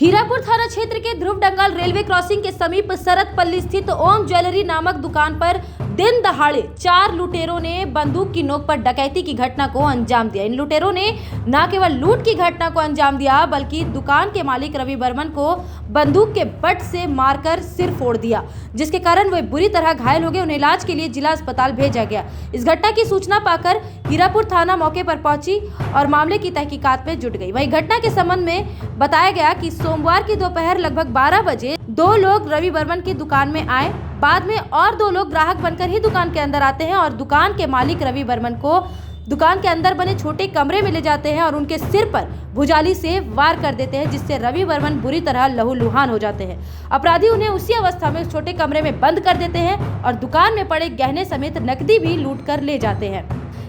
हीरापुर थाना क्षेत्र के ध्रुव डंगाल रेलवे क्रॉसिंग के समीप सरतपल्ली स्थित ओम ज्वेलरी नामक दुकान पर दिन दहाड़े 4 लुटेरों ने बंदूक की नोक पर डकैती की घटना को अंजाम दिया। इन लुटेरों ने न केवल लूट की घटना को अंजाम दिया बल्कि दुकान के मालिक रवि बर्मन को बंदूक के बट से मारकर सिर फोड़ दिया, जिसके कारण वे बुरी तरह घायल हो गए। उन्हें इलाज के लिए जिला अस्पताल भेजा गया। इस घटना की सूचना पाकर हीरापुर थाना मौके पर पहुंची और मामले की तहकीकात में जुट गई। वहीं घटना के संबंध में बताया गया कि सोमवार की दोपहर लगभग 12 बजे 2 लोग रवि बर्मन की दुकान में आए। बाद में और 2 लोग ग्राहक बनकर ही दुकान के अंदर आते हैं और दुकान के मालिक रवि बर्मन को दुकान के अंदर बने छोटे कमरे में ले जाते हैं और उनके सिर पर भुजाली से वार कर देते हैं, जिससे रवि बर्मन बुरी तरह लहूलुहान हो जाते हैं। अपराधी उन्हें उसी अवस्था में छोटे कमरे में बंद कर देते हैं और दुकान में पड़े गहने समेत नकदी भी लूट कर ले जाते हैं।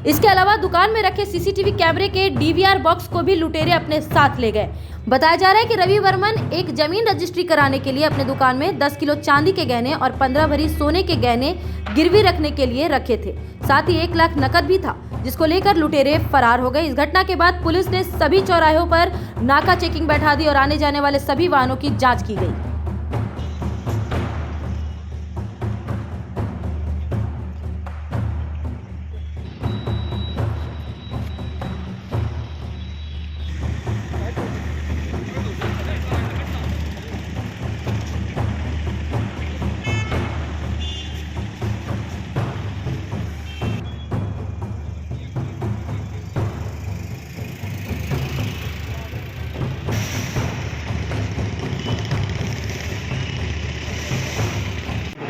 इसके अलावा दुकान में रखे सीसीटीवी कैमरे के डीवीआर बॉक्स को भी लुटेरे अपने साथ ले गए। बताया जा रहा है कि रवि बर्मन एक जमीन रजिस्ट्री कराने के लिए अपने दुकान में 10 किलो चांदी के गहने और 15 भरी सोने के गहने गिरवी रखने के लिए रखे थे। साथ ही 1 लाख नकद भी था, जिसको लेकर लुटेरे फरार हो गए। इस घटना के बाद पुलिस ने सभी चौराहों पर नाका चेकिंग बैठा दी और आने जाने वाले सभी वाहनों की जाँच की गई।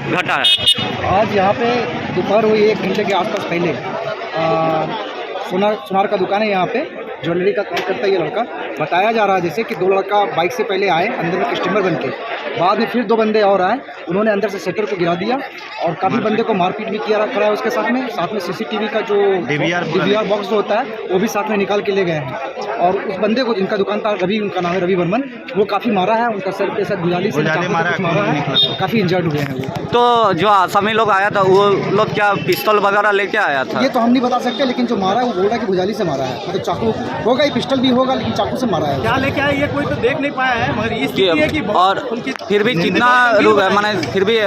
घटा है आज यहाँ पे दोपहर हुई 1 घंटे के आसपास पहले सुनार का दुकान है। यहाँ पे ज्वेलरी का काम करता है ये लड़का। बताया जा रहा है जैसे कि 2 लड़का बाइक से पहले आए अंदर में कस्टमर बन के, बाद में फिर 2 बंदे और आए, उन्होंने अंदर से शटर को गिरा दिया और काफ़ी बंदे को मारपीट भी किया खड़ा है उसके साथ में सीसीटीवी का जो डीवीआर बॉक्स जो होता है वो भी साथ में निकाल के ले गए हैं। और उस बंदे को जिनका दुकान था रवि, उनका नाम है रवि बर्मन, वो काफ़ी मारा है, उनका सर पे सर भुजाली से मारा है, काफ़ी इंजर्ड हुए हैं वो। तो जो आसामी लोग आया था वो लोग क्या पिस्टल वगैरह लेके आया था? ये तो हम नहीं बता सकते, लेकिन जो मारा है वो बोल रहा है कि भुजाली से मारा है, मतलब चाकू होगा, ये पिस्टल भी होगा, लेकिन चाकू से मारा है। क्या लेके आए ये कोई तो देख नहीं पाया है, मगर ये स्थिति है कि और फिर भी कितना फिर भी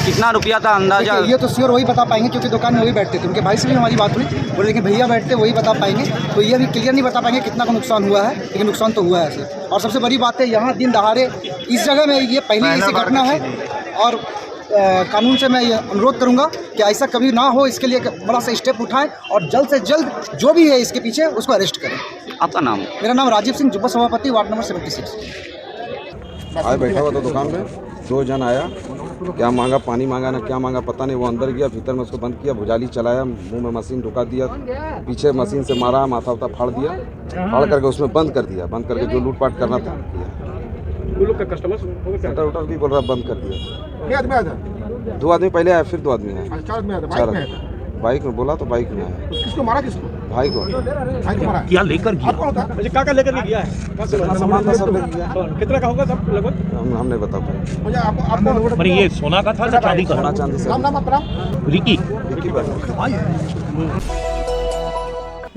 कितना रुपया था अंदाजा? ये तो श्योर वही बता पाएंगे क्योंकि दुकान में वही बैठते थे। उनके भाई से भी हमारी बात हुई, बोले लेकिन भैया बैठते वही बता पाएंगे, तो ये भी क्लियर नहीं बता पाएंगे कितना का नुकसान हुआ है, लेकिन नुकसान तो हुआ है ऐसे। और सबसे बड़ी बात है यहाँ दिन दहाड़े इस जगह में ये पहली ऐसी घटना है और कानून से मैं ये अनुरोध करूंगा कि ऐसा कभी ना हो, इसके लिए बड़ा सा स्टेप उठाएं और जल्द से जल्द जो भी है इसके पीछे उसको अरेस्ट करें। आपका नाम? मेरा नाम राजीव सिंह, जुब्बा सभापति, वार्ड नंबर 76। आज बैठा हुआ था दुकान पे, 2 जन आया, क्या मांगा, पानी मांगा ना क्या मांगा पता नहीं। वो अंदर गया, भीतर में उसको बंद किया, भुजाली चलाया, मुंह में मशीन ढुका दिया, पीछे मशीन से मारा, माथा उथा फाड़ दिया, फाड़ करके उसमें बंद कर दिया, बंद करके जो लूटपाट करना था किया। शटर उटर भी बोल रहा बंद कर दिया। 2 आदमी पहले आए, फिर 2 आदमी आए, 4 बाइक में बोला तो बाइक में आया। किसको मारा? किसको? भाई को मारा? क्या लेकर गया? क्या लेकर गया है? सामान था सब लेकर गया। कितना का होगा सब लगभग? हम नहीं बता पाए। पर ये सोना का था, चांदी का? सोना चांदी से। रिकी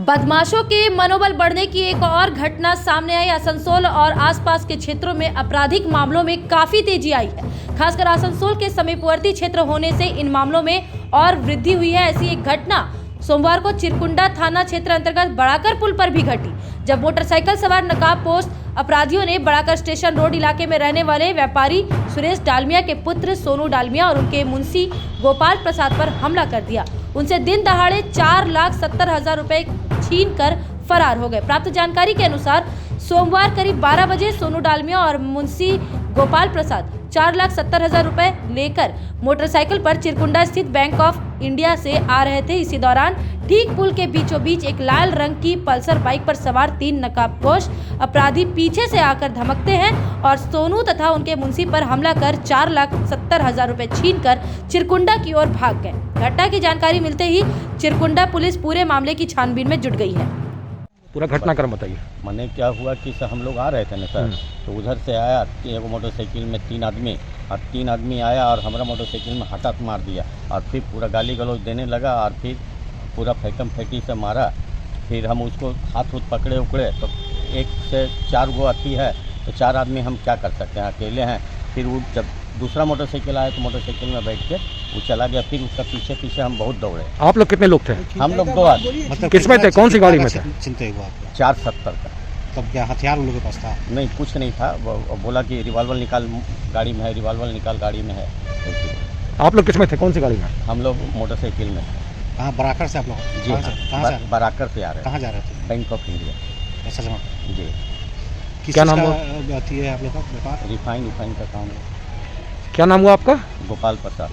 बदमाशों के मनोबल बढ़ने की एक और घटना सामने आई। आसनसोल और आसपास के क्षेत्रों में आपराधिक मामलों में काफी तेजी आई है। खासकर आसनसोल के समीपवर्ती क्षेत्र होने से इन मामलों में और वृद्धि हुई है। ऐसी एक घटना सोमवार को चिरकुंडा थाना क्षेत्र अंतर्गत बड़ाकर पुल पर भी घटी, जब मोटरसाइकिल सवार नकाबपोश अपराधियों ने बड़ाकर स्टेशन रोड इलाके में रहने वाले व्यापारी सुरेश डालमिया के पुत्र सोनू डालमिया और उनके मुंशी गोपाल प्रसाद पर हमला कर दिया। उनसे दिन दहाड़े 4,70,000 रुपए छीन कर फरार हो गए। प्राप्त जानकारी के अनुसार सोमवार करीब 12 बजे सोनू डालमिया और मुंशी गोपाल प्रसाद 4,70,000 रुपए लेकर मोटरसाइकिल पर चिरकुंडा स्थित बैंक ऑफ इंडिया से आ रहे थे। इसी दौरान ठीक पुल के बीचों बीच एक लाल रंग की पल्सर बाइक पर सवार 3 नकाबपोश अपराधी पीछे से आकर धमकते हैं और सोनू तथा उनके मुंशी पर हमला कर 4,70,000 रुपए छीनकर चिरकुंडा की ओर भाग गए। घटना की जानकारी मिलते ही चिरकुंडा पुलिस पूरे मामले की छानबीन में जुट गई है। पूरा घटनाक्रम बताइए। मैंने क्या हुआ कि सर हम लोग आ रहे थे ना सर, तो उधर से आया एक मोटरसाइकिल में 3 आदमी, और 3 आदमी आया और हमारा मोटरसाइकिल में हटात मार दिया और फिर पूरा गाली गलौज देने लगा और फिर पूरा फेंकम फेंकी से मारा। फिर हम उसको हाथ पकड़े उकड़े तो 1 से 4 गो अथी है तो 4 आदमी हम क्या कर सकते हैं, अकेले हैं। फिर वो जब दूसरा मोटरसाइकिल आया तो मोटरसाइकिल में बैठ के वो चला गया, फिर उसका पीछे पीछे हम बहुत दौड़े। आप लोग कितने लोग थे? हम लोग 2 आदमी। मतलब किस में थे, कौन सी गाड़ी में थे? चिंता हुआ आपका? 470 का। तब क्या हथियार उन लोगों के पास था? नहीं, कुछ नहीं था। वो बोला कि रिवॉल्वर निकाल गाड़ी में है, रिवॉल्वर निकाल गाड़ी में है। आप लोग किस में थे, कौन सी गाड़ी में? हम लोग मोटरसाइकिल में। कहाँ बराकर से आप लोग? जी हाँ, कहाँ से? बराकर से आ रहे कहाँ जा रहे थे? हैं, बैंक ऑफ इंडिया। ऐसा जमा जी। किस क्या चीज़ नाम का आती है आप लोग का व्यापार? रिफाइन का काम है। क्या नाम हुआ आपका? गोपाल प्रसाद।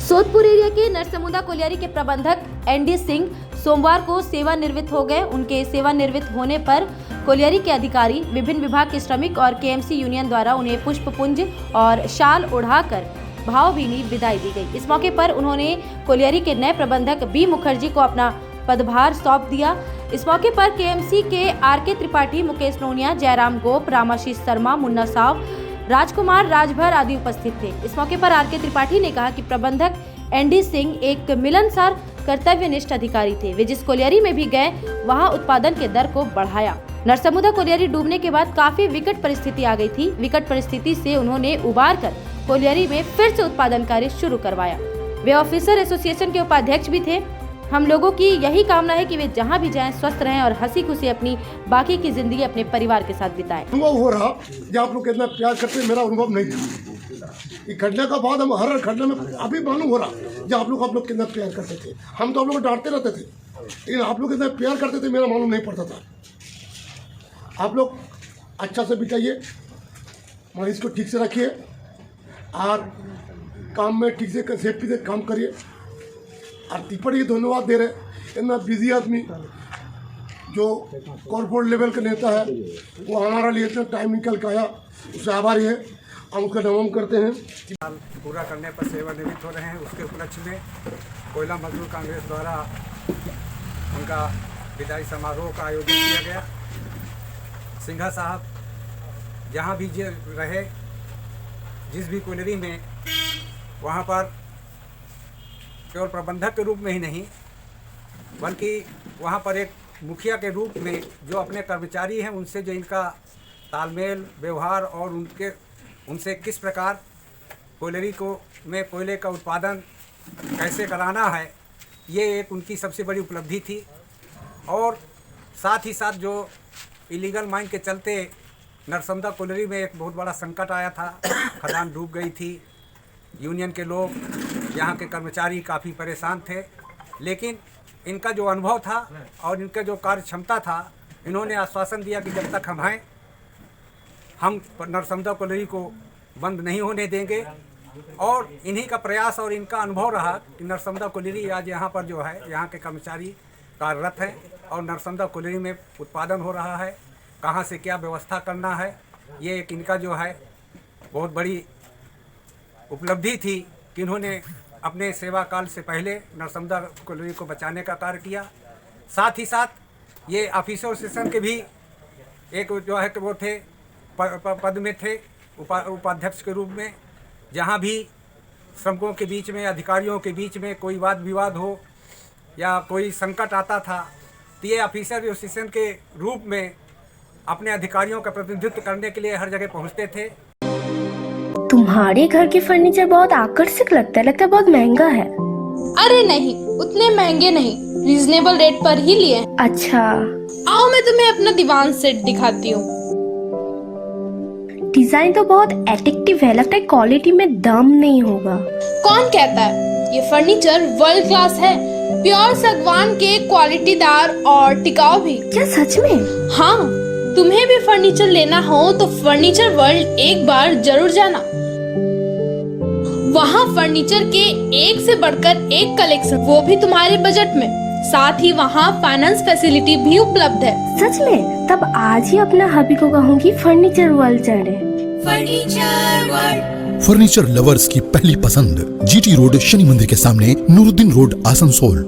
सोदपुर एरिया के नरसमुदा कोलियारी के प्रबंधक एनडी सिंह सोमवार को सेवानिवृत्त हो गए। उनके सेवानिवृत्त होने पर कोलियारी के अधिकारी, विभिन्न विभाग के श्रमिक और केएमसी यूनियन द्वारा उन्हें पुष्पपुंज और शाल ओढ़ाकर भावभीनी विदाई दी गई। इस मौके पर उन्होंने कोलियारी के नए प्रबंधक बी मुखर्जी को अपना पदभार सौंप दिया। इस मौके पर केएमसी के आरके त्रिपाठी, मुकेश नोनिया, जयराम गोप, रामाशीष शर्मा, मुन्ना साव, राजकुमार राजभर आदि उपस्थित थे। इस मौके पर आरके त्रिपाठी ने कहा कि प्रबंधक एनडी सिंह एक मिलनसार कर्तव्यनिष्ठ अधिकारी थे। वे जिस कोलियारी में भी गए वहां उत्पादन के दर को बढ़ाया। नरसमुदा कोलियारी डूबने के बाद काफी विकट परिस्थिति आ गई थी। विकट परिस्थिति से उन्होंने उबार कर कोलियारी में फिर से उत्पादन कार्य शुरू करवाया। वे ऑफिसर एसोसिएशन के उपाध्यक्ष भी थे। हम लोगों की यही कामना है कि वे जहां भी जाएं स्वस्थ रहें और हंसी खुशी अपनी बाकी की जिंदगी अपने परिवार के साथ बिताएं। अनुभव हो रहा जब आप लोग कितना प्यार करते हैं, मेरा अनुभव नहीं था। ये घटना का बाद हम हर घटना में अभी मालूम हो रहा जब आप लोग कितना प्यार करते थे। हम तो आप लोग को डांटते रहते थे, लेकिन आप लोग कितना प्यार करते थे मेरा मालूम नहीं पड़ता था। आप लोग अच्छा से बिताइए, मरीज को ठीक से रखिए और काम में ठीक से सेफ्टी से काम करिए। और त्रिपाठी धन्यवाद दे रहे, इतना बिजी आदमी जो कॉर्पोरेट लेवल का नेता है वो हमारा लिए इतना टाइम निकल के आया, उससे आभारी है, हम उसका नमन करते हैं। पूरा करने पर सेवानिवृत्त हो रहे हैं, उसके उपलक्ष्य में कोयला मजदूर कांग्रेस द्वारा उनका विदाई समारोह का आयोजन किया गया। सिंघा साहब जहाँ भी रहे, जिस भी कोयलरी में, वहाँ पर केवल प्रबंधक के रूप में ही नहीं बल्कि वहाँ पर एक मुखिया के रूप में जो अपने कर्मचारी हैं उनसे जो इनका तालमेल, व्यवहार और उनसे किस प्रकार कोयलरी में कोयले का उत्पादन कैसे कराना है, ये एक उनकी सबसे बड़ी उपलब्धि थी। और साथ ही साथ जो इलीगल माइन के चलते नरसमुदा कोयलरी में एक बहुत बड़ा संकट आया था, खदान डूब गई थी, यूनियन के लोग, यहाँ के कर्मचारी काफ़ी परेशान थे। लेकिन इनका जो अनुभव था और इनका जो कार्य क्षमता था, इन्होंने आश्वासन दिया कि जब तक हम हैं हम नरसमुदा कोयलरी को बंद नहीं होने देंगे। और इन्हीं का प्रयास और इनका अनुभव रहा कि नरसमुदा कोयलरी आज यहाँ पर जो है, यहाँ के कर्मचारी कार्यरत हैं और नरसमुदा कोयलरी में उत्पादन हो रहा है। कहाँ से क्या व्यवस्था करना है, ये एक इनका जो है बहुत बड़ी उपलब्धि थी कि इन्होंने अपने सेवा काल से पहले नरसमुदा कोयलरी को बचाने का कार्य किया। साथ ही साथ ये ऑफिसर एसोसिएशन के भी एक जो है वो थे, पद में थे, उपाध्यक्ष के रूप में। जहाँ भी श्रमिकों के बीच में, अधिकारियों के बीच में कोई वाद विवाद हो या कोई संकट आता था तो ये ऑफिसर एसोसिएशन के रूप में अपने अधिकारियों का प्रतिनिधित्व करने के लिए हर जगह पहुँचते थे। तुम्हारे घर के फर्नीचर बहुत आकर्षक लगता है बहुत महंगा है। अरे नहीं, उतने महंगे नहीं, रीजनेबल रेट पर ही लिए। अच्छा, आओ मैं तुम्हें अपना दीवान सेट दिखाती हूँ। डिजाइन तो बहुत एट्रैक्टिव है, लगता है क्वालिटी में दम नहीं होगा। कौन कहता है? ये फर्नीचर वर्ल्ड क्लास है, प्योर सागवान के, क्वालिटीदार और टिकाऊ भी। क्या सच में? हाँ, तुम्हें भी फर्नीचर लेना हो तो फर्नीचर वर्ल्ड एक बार जरूर जाना। वहाँ फर्नीचर के एक से बढ़कर एक कलेक्शन, वो भी तुम्हारे बजट में। साथ ही वहाँ फाइनेंस फैसिलिटी भी उपलब्ध है। सच में? तब आज ही अपना हबी को कहूँगी फर्नीचर वर्ल्ड चढ़े। फर्नीचर लवर्स की पहली पसंद, जीटी रोड, शनि मंदिर के सामने, नूरुद्दीन रोड, आसनसोल।